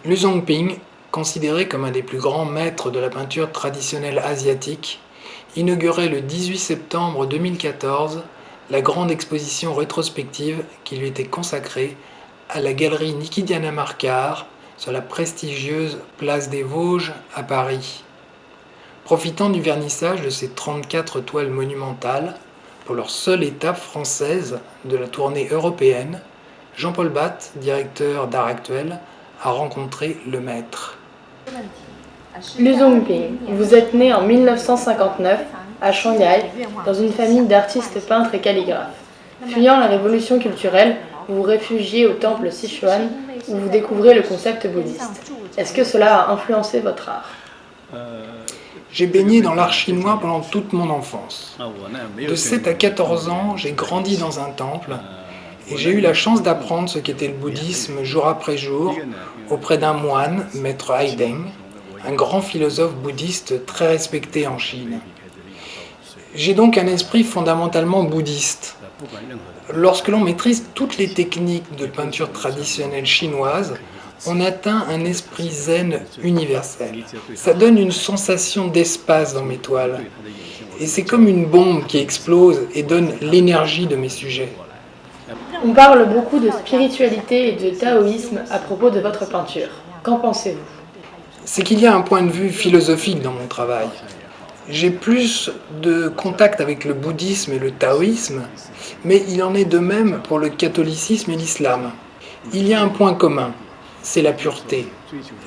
Lu Zongping, considéré comme un des plus grands maîtres de la peinture traditionnelle asiatique, inaugurait le 18 septembre 2014 la grande exposition rétrospective qui lui était consacrée à la galerie Nikidiana Markar sur la prestigieuse place des Vosges à Paris. Profitant du vernissage de ces 34 toiles monumentales, pour leur seule étape française de la tournée européenne, Jean-Paul Batte, directeur d'Art Actuel, a rencontré le maître. Lu Zongping, vous êtes né en 1959 à Shanghai dans une famille d'artistes peintres et calligraphes. Fuyant la révolution culturelle, vous vous réfugiez au temple Sichuan où vous découvrez le concept bouddhiste. Est-ce que cela a influencé votre art ? J'ai baigné dans l'art chinois pendant toute mon enfance. De 7 à 14 ans, j'ai grandi dans un temple et j'ai eu la chance d'apprendre ce qu'était le bouddhisme jour après jour auprès d'un moine, maître Haideng, un grand philosophe bouddhiste très respecté en Chine. J'ai donc un esprit fondamentalement bouddhiste. Lorsque l'on maîtrise toutes les techniques de peinture traditionnelle chinoise, on atteint un esprit zen universel. Ça donne une sensation d'espace dans mes toiles. Et c'est comme une bombe qui explose et donne l'énergie de mes sujets. On parle beaucoup de spiritualité et de taoïsme à propos de votre peinture. Qu'en pensez-vous ? C'est qu'il y a un point de vue philosophique dans mon travail. J'ai plus de contact avec le bouddhisme et le taoïsme, mais il en est de même pour le catholicisme et l'islam. Il y a un point commun, c'est la pureté.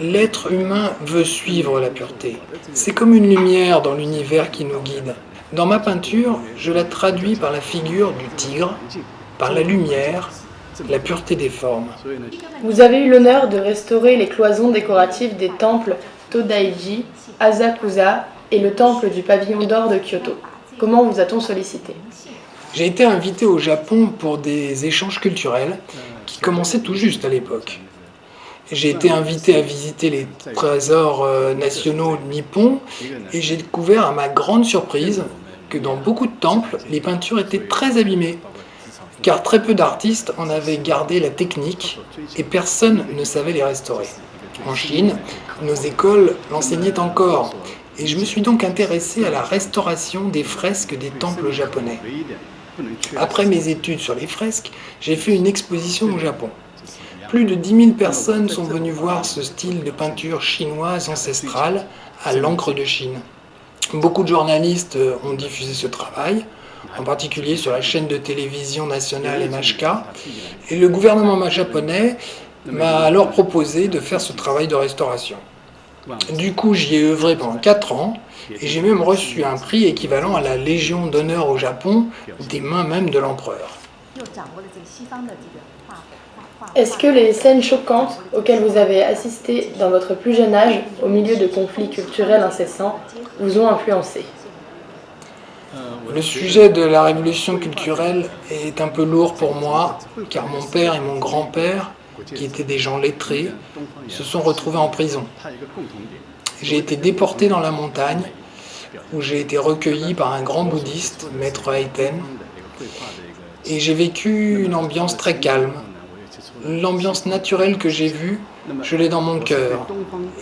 L'être humain veut suivre la pureté. C'est comme une lumière dans l'univers qui nous guide. Dans ma peinture, je la traduis par la figure du tigre, par la lumière, la pureté des formes. Vous avez eu l'honneur de restaurer les cloisons décoratives des temples Todaiji, Asakusa et le temple du pavillon d'or de Kyoto. Comment vous a-t-on sollicité ? J'ai été invité au Japon pour des échanges culturels qui commençaient tout juste à l'époque. J'ai été invité à visiter les trésors nationaux nippons et j'ai découvert à ma grande surprise que dans beaucoup de temples, les peintures étaient très abîmées, car très peu d'artistes en avaient gardé la technique et personne ne savait les restaurer. En Chine, nos écoles l'enseignaient encore, et je me suis donc intéressé à la restauration des fresques des temples japonais. Après mes études sur les fresques, j'ai fait une exposition au Japon. Plus de 10 000 personnes sont venues voir ce style de peinture chinoise ancestrale à l'encre de Chine. Beaucoup de journalistes ont diffusé ce travail, en particulier sur la chaîne de télévision nationale MHK, et le gouvernement japonais m'a alors proposé de faire ce travail de restauration. Du coup, j'y ai œuvré pendant 4 ans, et j'ai même reçu un prix équivalent à la Légion d'honneur au Japon, des mains même de l'empereur. Est-ce que les scènes choquantes auxquelles vous avez assisté dans votre plus jeune âge, au milieu de conflits culturels incessants, vous ont influencé ? Le sujet de la révolution culturelle est un peu lourd pour moi, car mon père et mon grand-père, qui étaient des gens lettrés, se sont retrouvés en prison. J'ai été déporté dans la montagne, où j'ai été recueilli par un grand bouddhiste, maître Haiten, et j'ai vécu une ambiance très calme. L'ambiance naturelle que j'ai vue, je l'ai dans mon cœur,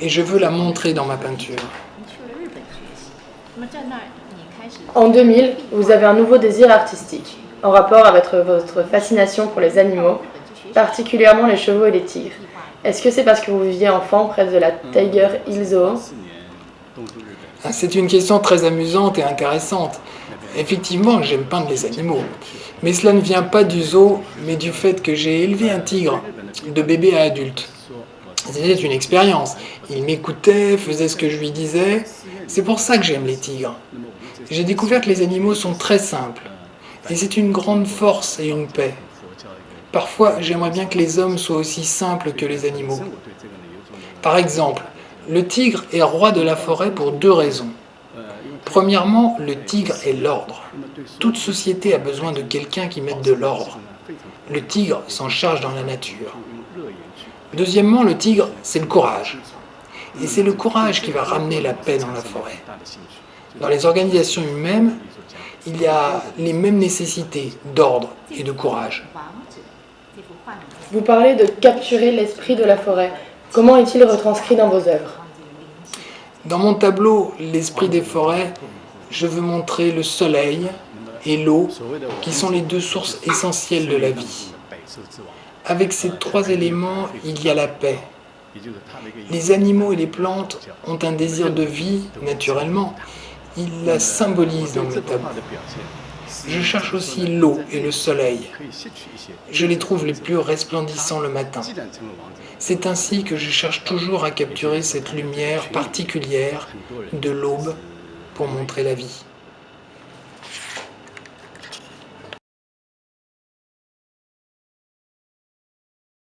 et je veux la montrer dans ma peinture. En 2000, vous avez un nouveau désir artistique, en rapport avec votre fascination pour les animaux, particulièrement les chevaux et les tigres. Est-ce que c'est parce que vous viviez enfant près de la Tiger Hill Zoo ? C'est une question très amusante et intéressante. Effectivement, j'aime peindre les animaux. Mais cela ne vient pas du zoo, mais du fait que j'ai élevé un tigre, de bébé à adulte. C'était une expérience. Il m'écoutait, faisait ce que je lui disais. C'est pour ça que j'aime les tigres. J'ai découvert que les animaux sont très simples. Et c'est une grande force et une paix. Parfois, j'aimerais bien que les hommes soient aussi simples que les animaux. Par exemple, le tigre est roi de la forêt pour 2 raisons. Premièrement, le tigre est l'ordre. Toute société a besoin de quelqu'un qui mette de l'ordre. Le tigre s'en charge dans la nature. Deuxièmement, le tigre, c'est le courage. Et c'est le courage qui va ramener la paix dans la forêt. Dans les organisations humaines, il y a les mêmes nécessités d'ordre et de courage. Vous parlez de capturer l'esprit de la forêt. Comment est-il retranscrit dans vos œuvres? Dans mon tableau L'esprit des forêts, je veux montrer le soleil et l'eau, qui sont les deux sources essentielles de la vie. Avec ces trois éléments, il y a la paix. Les animaux et les plantes ont un désir de vie, naturellement. Ils la symbolisent dans mes tableaux. Je cherche aussi l'eau et le soleil. Je les trouve les plus resplendissants le matin. C'est ainsi que je cherche toujours à capturer cette lumière particulière de l'aube pour montrer la vie.